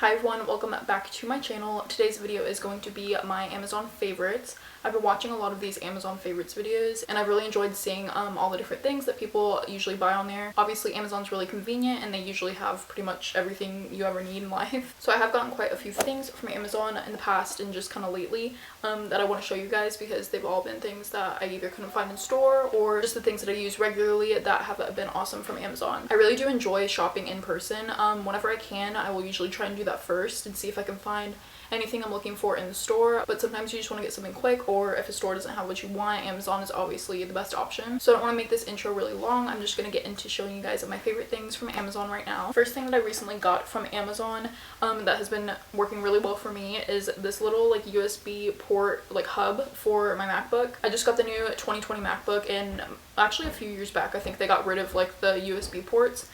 Hi everyone, welcome back to my channel. Today's video is going to be my Amazon favorites. I've been watching a lot of these Amazon favorites videos and I've really enjoyed seeing all the different things that people usually buy on there. Obviously Amazon's really convenient and they usually have pretty much everything you ever need in life. So I have gotten quite a few things from Amazon in the past and just kind of lately that I want to show you guys because they've all been things that I either couldn't find in store or just the things that I use regularly that have been awesome from Amazon. I really do enjoy shopping in person. Whenever I can, I will usually try and do that first and see if I can find anything I'm looking for in the store, but sometimes you just want to get something quick, or if a store doesn't have what you want, Amazon is obviously the best option. So I don't want to make this intro really long. I'm just going to get into showing you guys my favorite things from Amazon right now. First thing that I recently got from Amazon that has been working really well for me is this little like USB port like hub for my MacBook. I just got the new 2020 MacBook and actually a few years back I think they got rid of like the USB ports.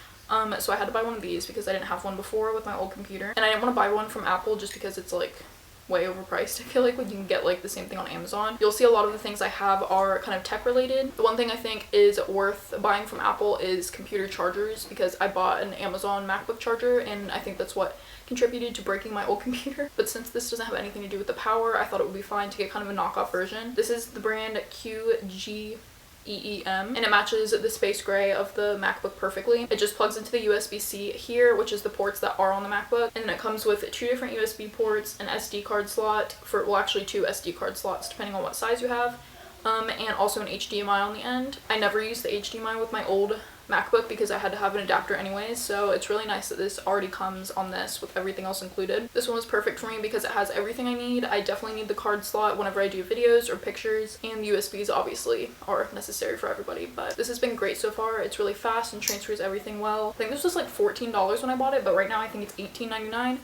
So I had to buy one of these because I didn't have one before with my old computer, and I didn't want to buy one from Apple just because it's like way overpriced. I feel like when you can get like the same thing on Amazon. You'll see a lot of the things I have are kind of tech related. The one thing I think is worth buying from Apple is computer chargers, because I bought an Amazon MacBook charger and I think that's what contributed to breaking my old computer. But since this doesn't have anything to do with the power, I thought it would be fine to get kind of a knockoff version. This is the brand QGEEM, and it matches the space gray of the MacBook perfectly. It just plugs into the USB-C here, which is the ports that are on the MacBook, and then it comes with two different USB ports, an SD card slot for, well actually two SD card slots depending on what size you have, and also an HDMI on the end. I never used the HDMI with my old MacBook because I had to have an adapter anyways, so it's really nice that this already comes on this with everything else included. This one was perfect for me because it has everything I need. I definitely need the card slot whenever I do videos or pictures, and the USBs obviously are necessary for everybody, but this has been great so far. It's really fast and transfers everything well. I think this was like $14 when I bought it, but right now I think it's $18.99.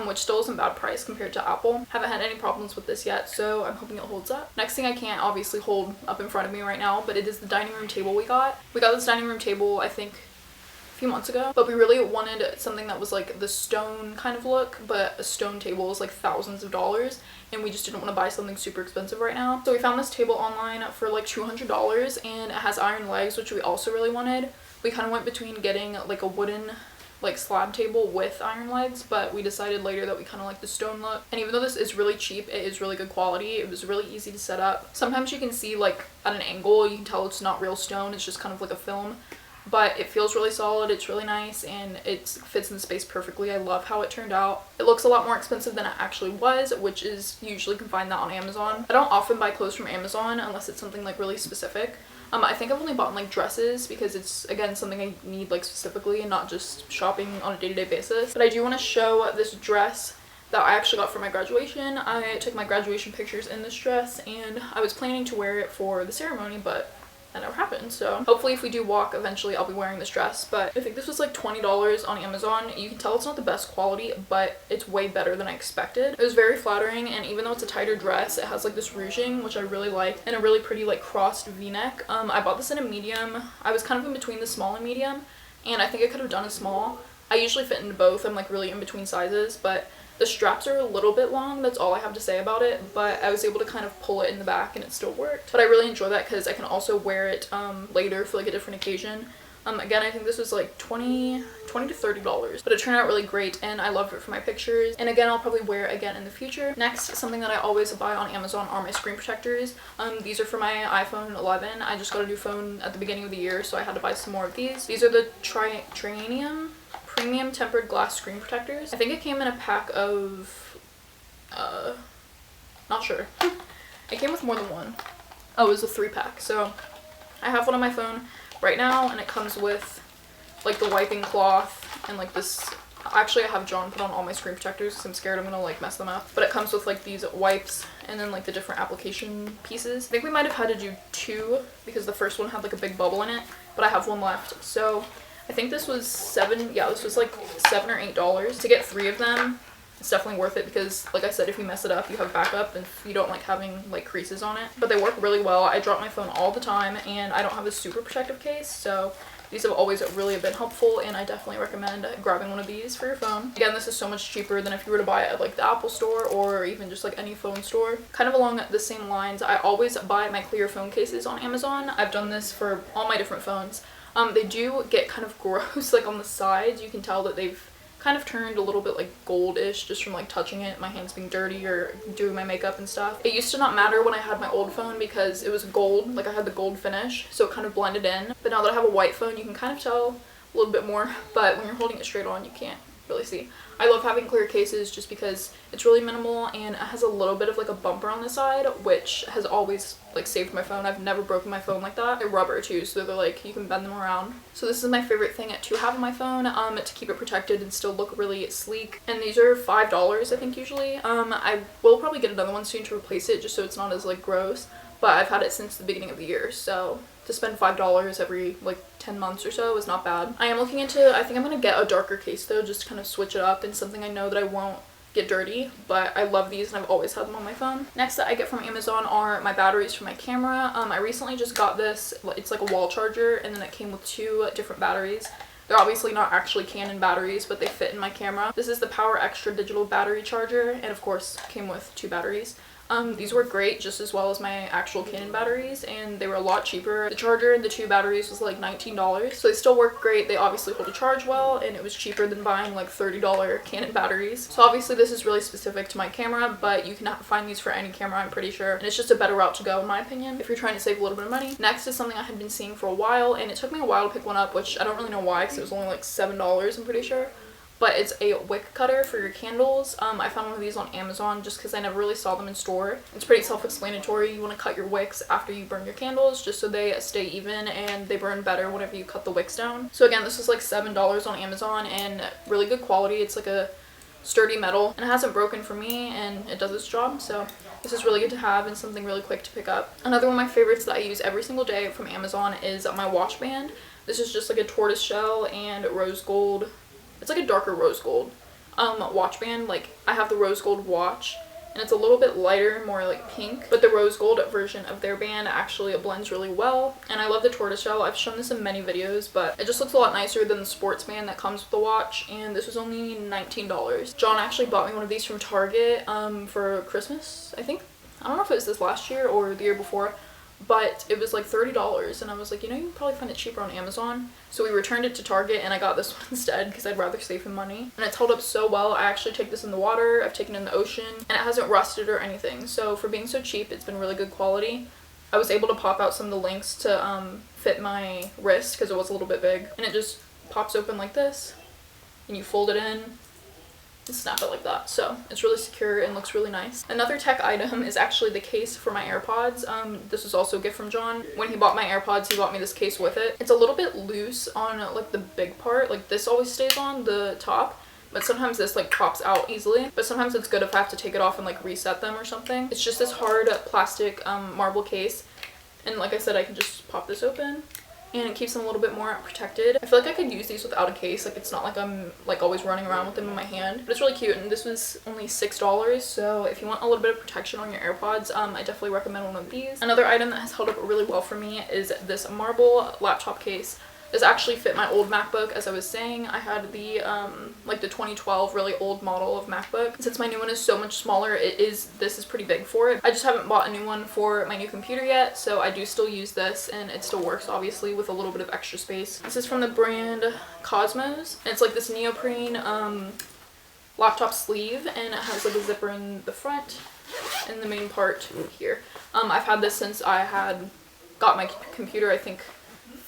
Which still isn't a bad price compared to Apple. Haven't had any problems with this yet, so I'm hoping it holds up. Next thing I can't obviously hold up in front of me right now, but it is the dining room table we got. We got this dining room table I think a few months ago, but we really wanted something that was like the stone kind of look, but a stone table is like thousands of dollars and we just didn't want to buy something super expensive right now. So we found this table online for like $200 and it has iron legs, which we also really wanted. We kind of went between getting like a wooden like slab table with iron legs, but we decided later that we kind of like the stone look. And even though this is really cheap, it is really good quality. It was really easy to set up. Sometimes you can see like at an angle, you can tell it's not real stone, it's just kind of like a film, but it feels really solid. It's really nice and it fits in the space perfectly. I love how it turned out. It looks a lot more expensive than it actually was, which is usually you can find that on Amazon. I don't often buy clothes from Amazon unless it's something like really specific. I think I've only bought like dresses because it's again something I need like specifically and not just shopping on a day-to-day basis. But I do want to show this dress that I actually got for my graduation. I took my graduation pictures in this dress and I was planning to wear it for the ceremony, but that never happened. So hopefully if we do walk eventually I'll be wearing this dress. But I think this was like $20 on Amazon. You can tell it's not the best quality, but it's way better than I expected. It was very flattering, and even though it's a tighter dress, it has like this ruching, which I really like, and a really pretty like crossed v-neck. I bought this in a medium. I was kind of in between the small and medium, and I think I could have done a small. I usually fit into both. I'm like really in between sizes, but the straps are a little bit long, that's all I have to say about it, but I was able to kind of pull it in the back and it still worked. But I really enjoy that because I can also wear it later for like a different occasion. Again, I think this was like $20 to $30, but it turned out really great and I loved it for my pictures. And again, I'll probably wear it again in the future. Next, something that I always buy on Amazon are my screen protectors. These are for my iPhone 11. I just got a new phone at the beginning of the year, so I had to buy some more of these. These are the Trianium Premium Tempered Glass Screen Protectors. I think it came in a pack of, not sure. It came with more than one. Oh, it was a 3-pack. So I have one on my phone right now and it comes with like the wiping cloth and like this. Actually, I have John put on all my screen protectors because I'm scared I'm gonna like mess them up. But it comes with like these wipes and then like the different application pieces. I think we might have had to do 2 because the first one had like a big bubble in it, but I have one left. So I think this was this was like $7 or $8 to get 3 of them. It's definitely worth it because like I said, if you mess it up, you have backup and you don't like having like creases on it. But they work really well. I drop my phone all the time and I don't have a super protective case, so these have always really been helpful and I definitely recommend grabbing one of these for your phone. Again, this is so much cheaper than if you were to buy it at like the Apple store or even just like any phone store. Kind of along the same lines, I always buy my clear phone cases on Amazon. I've done this for all my different phones. They do get kind of gross like on the sides. You can tell that they've kind of turned a little bit like goldish just from like touching it, my hands being dirty or doing my makeup and stuff. It used to not matter when I had my old phone because it was gold, like I had the gold finish, so it kind of blended in. But now that I have a white phone, you can kind of tell a little bit more, but when you're holding it straight on, you can't really see. I love having clear cases just because it's really minimal and it has a little bit of like a bumper on the side, which has always like saved my phone. I've never broken my phone like that. They're rubber too, so they're like, you can bend them around. So this is my favorite thing to have on my phone, to keep it protected and still look really sleek. And these are $5 I think usually. I will probably get another one soon to replace it just so it's not as like gross, but I've had it since the beginning of the year, so to spend $5 every like 10 months or so is not bad. I am looking into, I think I'm gonna get a darker case though, just to kind of switch it up and something I know that I won't get dirty, but I love these and I've always had them on my phone. Next that I get from Amazon are my batteries for my camera. I recently just got this, it's like a wall charger, and then it came with 2 different batteries. They're obviously not actually Canon batteries, but they fit in my camera. This is the Power Extra digital battery charger, and of course came with 2 batteries. These work great just as well as my actual Canon batteries, and they were a lot cheaper. The charger and the 2 batteries was like $19, so they still work great. They obviously hold a charge well, and it was cheaper than buying like $30 Canon batteries. So obviously this is really specific to my camera, but you can find these for any camera, I'm pretty sure, and it's just a better route to go in my opinion if you're trying to save a little bit of money. Next is something I had been seeing for a while, and it took me a while to pick one up, which I don't really know why because it was only like $7 I'm pretty sure. But it's a wick cutter for your candles. I found one of these on Amazon just because I never really saw them in store. It's pretty self-explanatory. You want to cut your wicks after you burn your candles just so they stay even and they burn better whenever you cut the wicks down. So again, this was like $7 on Amazon and really good quality. It's like a sturdy metal and it hasn't broken for me and it does its job. So this is really good to have and something really quick to pick up. Another one of my favorites that I use every single day from Amazon is my watch band. This is just like a tortoise shell and rose gold. It's like a darker rose gold watch band. Like I have the rose gold watch and it's a little bit lighter, more like pink, but the rose gold version of their band actually it blends really well, and I love the tortoise shell. I've shown this in many videos, but it just looks a lot nicer than the sports band that comes with the watch, and this was only $19. John actually bought me one of these from Target for Christmas, I think. I don't know if it was this last year or the year before, but it was like $30 and I was like, you know, you can probably find it cheaper on Amazon. So we returned it to Target and I got this one instead because I'd rather save him money. And it's held up so well. I actually take this in the water, I've taken it in the ocean, and it hasn't rusted or anything. So for being so cheap, it's been really good quality. I was able to pop out some of the links to fit my wrist because it was a little bit big. And it just pops open like this and you fold it in and snap it like that. So it's really secure and looks really nice. Another tech item is actually the case for my AirPods. This was also a gift from John. When he bought my AirPods, he bought me this case with it. It's a little bit loose on like the big part. Like this always stays on the top, but sometimes this like pops out easily. But sometimes it's good if I have to take it off and like reset them or something. It's just this hard plastic marble case. And like I said, I can just pop this open and it keeps them a little bit more protected. I feel like I could use these without a case. Like it's not like I'm like always running around with them in my hand, but it's really cute. And this was only $6, so if you want a little bit of protection on your AirPods, I definitely recommend one of these. Another item that has held up really well for me is this marble laptop case. This actually fit my old MacBook. As I was saying, I had the like the 2012 really old model of MacBook. Since my new one is so much smaller, this is pretty big for it. I just haven't bought a new one for my new computer yet, so I do still use this and it still works obviously with a little bit of extra space. This is from the brand Cosmos and it's like this neoprene laptop sleeve, and it has like a zipper in the front and the main part here. I've had this since I had got my computer, I think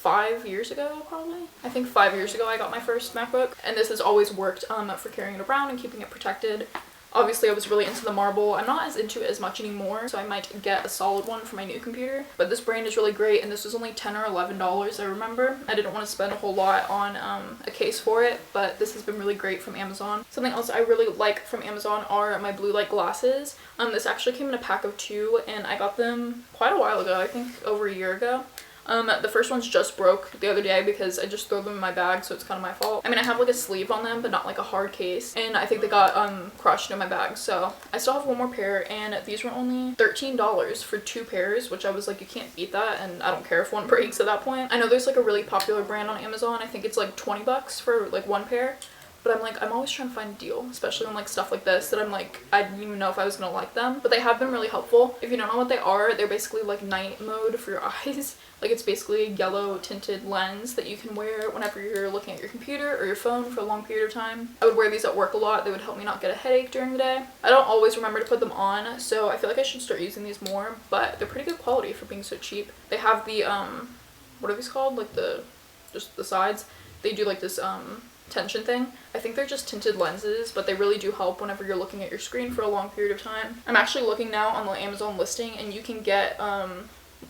5 years ago probably. I think 5 years ago I got my first MacBook, and this has always worked for carrying it around and keeping it protected. Obviously I was really into the marble. I'm not as into it as much anymore, so I might get a solid one for my new computer. But this brand is really great, and this was only $10 or $11 I remember. I didn't want to spend a whole lot on a case for it, but this has been really great from Amazon. Something else I really like from Amazon are my blue light glasses. This actually came in a pack of 2 and I got them quite a while ago, I think over a year ago. The first one's just broke the other day because I just threw them in my bag, so it's kind of my fault. I mean, I have like a sleeve on them, but not like a hard case, and I think they got crushed in my bag, so I still have one more pair, and these were only $13 for 2 pairs, which I was like, you can't beat that, and I don't care if one breaks at that point. I know there's like a really popular brand on Amazon. I think it's like 20 bucks for like 1 pair, but I'm like, I'm always trying to find a deal, especially on like stuff like this that I'm like, I didn't even know if I was gonna like them, but they have been really helpful. If you don't know what they are, they're basically like night mode for your eyes. Like, it's basically a yellow tinted lens that you can wear whenever you're looking at your computer or your phone for a long period of time. I would wear these at work a lot. They would help me not get a headache during the day. I don't always remember to put them on, so I feel like I should start using these more, but they're pretty good quality for being so cheap. They have the what are these called, like just the sides, they do like this tension thing. I think they're just tinted lenses, but they really do help whenever you're looking at your screen for a long period of time. I'm actually looking now on the Amazon listing, and you can get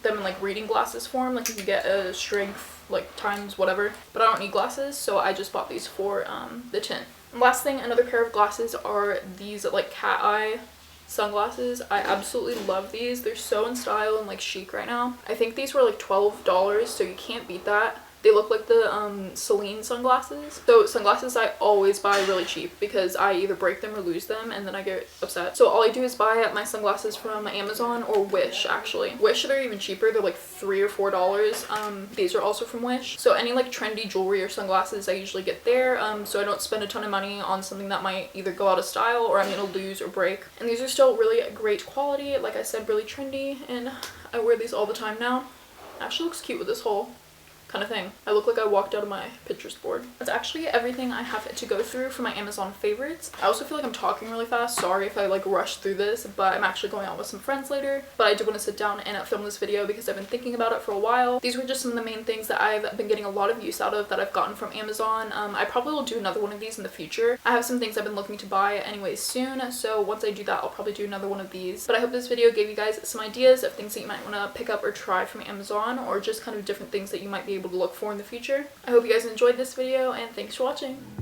them in like reading glasses form. Like, you can get a strength like times whatever, but I don't need glasses, so I just bought these for the tint. And last thing, another pair of glasses are these like cat eye sunglasses. I absolutely love these. They're so in style and like chic right now. I think these were like $12, so you can't beat that. They look like the Celine sunglasses. So sunglasses I always buy really cheap because I either break them or lose them, and then I get upset. So all I do is buy my sunglasses from Amazon or Wish, actually. Wish, they're even cheaper. They're like $3 or $4. These are also from Wish. So any like trendy jewelry or sunglasses I usually get there, so I don't spend a ton of money on something that might either go out of style or I'm gonna lose or break. And these are still really great quality. Like I said, really trendy, and I wear these all the time now. Actually looks cute with this whole kind of thing. I look like I walked out of my Pinterest board. That's actually everything I have to go through for my Amazon favorites. I also feel like I'm talking really fast. Sorry if I like rushed through this, but I'm actually going out with some friends later. But I did want to sit down and film this video because I've been thinking about it for a while. These were just some of the main things that I've been getting a lot of use out of that I've gotten from Amazon. I probably will do another one of these in the future. I have some things I've been looking to buy anyways soon, so once I do that, I'll probably do another one of these. But I hope this video gave you guys some ideas of things that you might want to pick up or try from Amazon, or just kind of different things that you might be able to look for in the future. I hope you guys enjoyed this video, and thanks for watching.